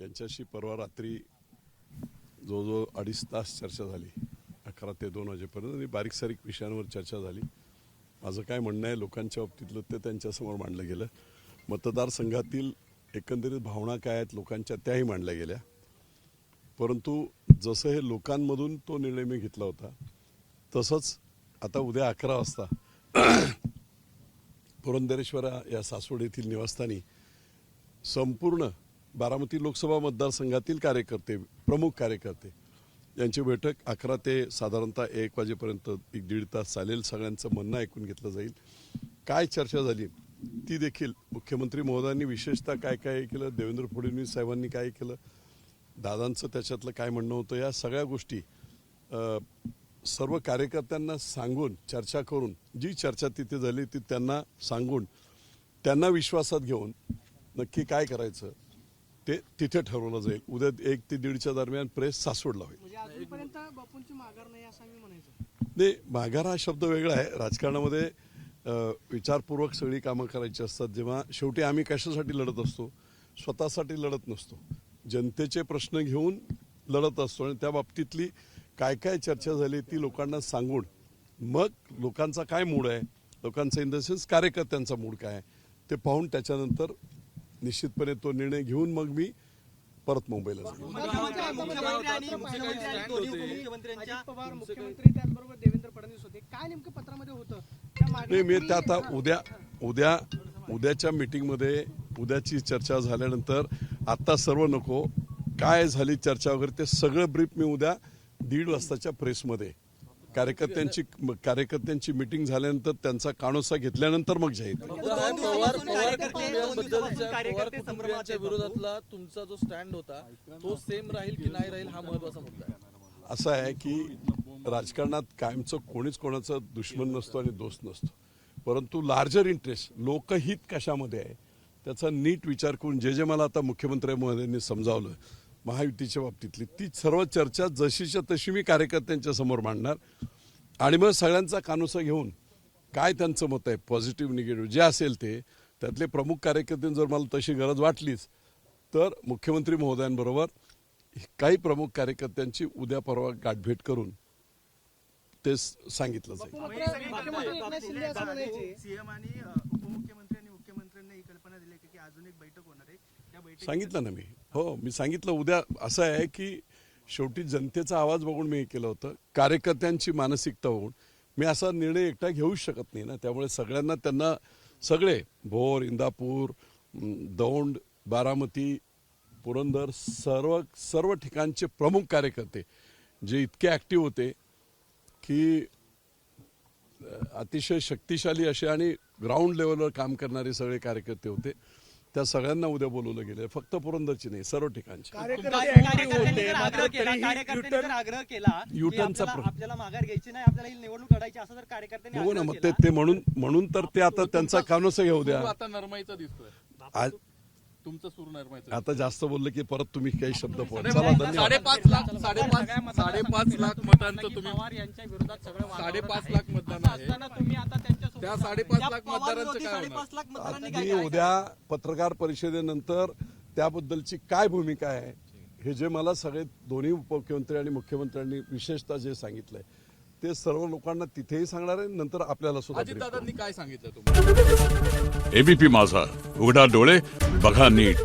यांच्याशी परवा रात्री जवळजवळ 2.5 तास चर्चा झाली. 11 ते 2 वाजेपर्यंत आणि बारीक सारीक विषयांवर चर्चा झाली. माझं काय म्हणणं आहे लोकांच्या बाबतीतलं ते त्यांच्यासमोर मांडलं गेलं. मतदारसंघातील एकंदरीत भावना काय आहेत लोकांच्या त्याही मांडल्या गेल्या. परंतु जसं हे लोकांमधून तो निर्णय मी घेतला होता तसंच आता उद्या 11 वाजता पुरंदरेश्वर या सासवड येथील निवासस्थानी संपूर्ण बारामती लोकसभा मतदारसंघातील कार्यकर्ते प्रमुख कार्यकर्ते यांची बैठक 11 ते साधारणतः 1 वाजेपर्यंत 1-1.5 तास चालेल. सगळ्यांचं म्हणणं ऐकून घेतलं जाईल. काय चर्चा झाली ती देखील मुख्यमंत्री महोदयांनी विशेषतः काय काय केलं, देवेंद्र फडणवीस साहेबांनी काय केलं, दादांचं त्याच्यातलं काय म्हणणं होतं, या सगळ्या गोष्टी सर्व कार्यकर्त्यांना सांगून चर्चा करून जी चर्चा तिथे झाली ती त्यांना सांगून त्यांना विश्वासात घेऊन नक्की काय करायचं ते तिथे ठरवलं जाईल. उद्या 1 ते 1:30च्या दरम्यान प्रेस सासवडला होईल. नाही, माघार हा शब्द वेगळा आहे. राजकारणामध्ये विचारपूर्वक सगळी कामं करायची असतात. जेव्हा शेवटी आम्ही कशासाठी लढत असतो, स्वतःसाठी लढत नसतो, जनतेचे प्रश्न घेऊन लढत असतो. आणि त्या बाबतीतली काय काय चर्चा झाली ती लोकांना सांगून मग लोकांचा काय मूड आहे, लोकांचा इन द सेन्स कार्यकर्त्यांचा मूड काय आहे ते पाहून त्याच्यानंतर निश्चितपणे तो निर्णय घेऊन मग मी परत मुंबईला जाईल. नाही, मी त्या आता उद्याच्या मीटिंगमध्ये उद्याची चर्चा झाल्यानंतर आता सर्व नको, काय झाली चर्चा वगैरे ते सगळं ब्रीफ मी उद्या 1:30 वाजताच्या प्रेसमध्ये कार्यकर्त्यांची मीटिंग झाल्यानंतर त्यांचा कानोसा घेतल्यानंतर मग जाईल. विरोधातला तुमचा जो स्टँड होता तो सेम राहील की नाही राहील हा महत्त्वाचा मुद्दा आहे. असं आहे की राजकारणात कायमचं कोणीच कोणाचं दुश्मन नसतो आणि दोस्त नसतो, परंतु लार्जर इंटरेस्ट लोकहित कशामध्ये आहे त्याचा नीट विचार करून जे मला आता मुख्यमंत्री महोदयांनी समजावलं महायुतीच्या बाबतीतली ती सर्व चर्चा जशीच्या तशी मी कार्यकर्त्यांच्या समोर मांडणार आणि मग सगळ्यांचा कानोसा घेऊन काय त्यांचं मत आहे पॉझिटिव्ह निगेटिव्ह जे असेल ते त्यातले प्रमुख कार्यकर्त्यांनी जर मला तशी गरज वाटलीच तर मुख्यमंत्री महोदयांबरोबर काही प्रमुख कार्यकर्त्यांची उद्या परवा गाठभेट करून ते सांगितलं जाईल. सांगितलं ना मी. हो, मी सांगितलं. उद्या असं आहे की शेवटी जनतेचा आवाज बघून मी हे केलं होतं, कार्यकर्त्यांची मानसिकता बघून. मी असा निर्णय एकटा घेऊच शकत नाही ना, त्यामुळे सगळ्यांना त्यांना सगळे भोर, इंदापूर, दौंड, बारामती, पुरंदर सर्व ठिकाणचे प्रमुख कार्यकर्ते जे इतके ॲक्टिव्ह होते की अतिशय शक्तिशाली असे आणि ग्राउंड लेवलवर काम करणारे सगळे कार्यकर्ते होते, त्या सगळ्यांना उद्या बोलवलं गेलं. फक्त पुरंदरची नाही, सर्व ठिकाणची. युटर्नचा आपल्याला माघार घ्यायची नाही, आपल्याला ही निवडणूक लढायची असं जर कार्यकर्त्यांनी हो ना, मग ते म्हणून तर ते आता त्यांचा कानोसा घेऊ द्या. आता नरमाईचा दिसतोय तुमचं सूर नरमाईचा. आता जास्त बोललं की परत तुम्ही काही शब्द बोला. चला, धन्यवाद. 5.5 लाख मतांचं तुम्ही 5.5 लाख मतदान आहे. त्या 5.5 लाख मतदारांचं काय होणार? मी उद्या पत्रकार परिषदेनंतर त्याबद्दलची काय भूमिका आहे हे जे मला सगळे दोन्ही उपमुख्यमंत्री आणि मुख्यमंत्र्यांनी विशेषतः जे सांगितलंय ते सर्व लोकांना तिथेही सांगणार आहे. नंतर आपल्याला सुद्धा अजितदादांनी काय सांगितलं तुम्हाला? एबीपी माझा, उघडा डोळे बघा नीट.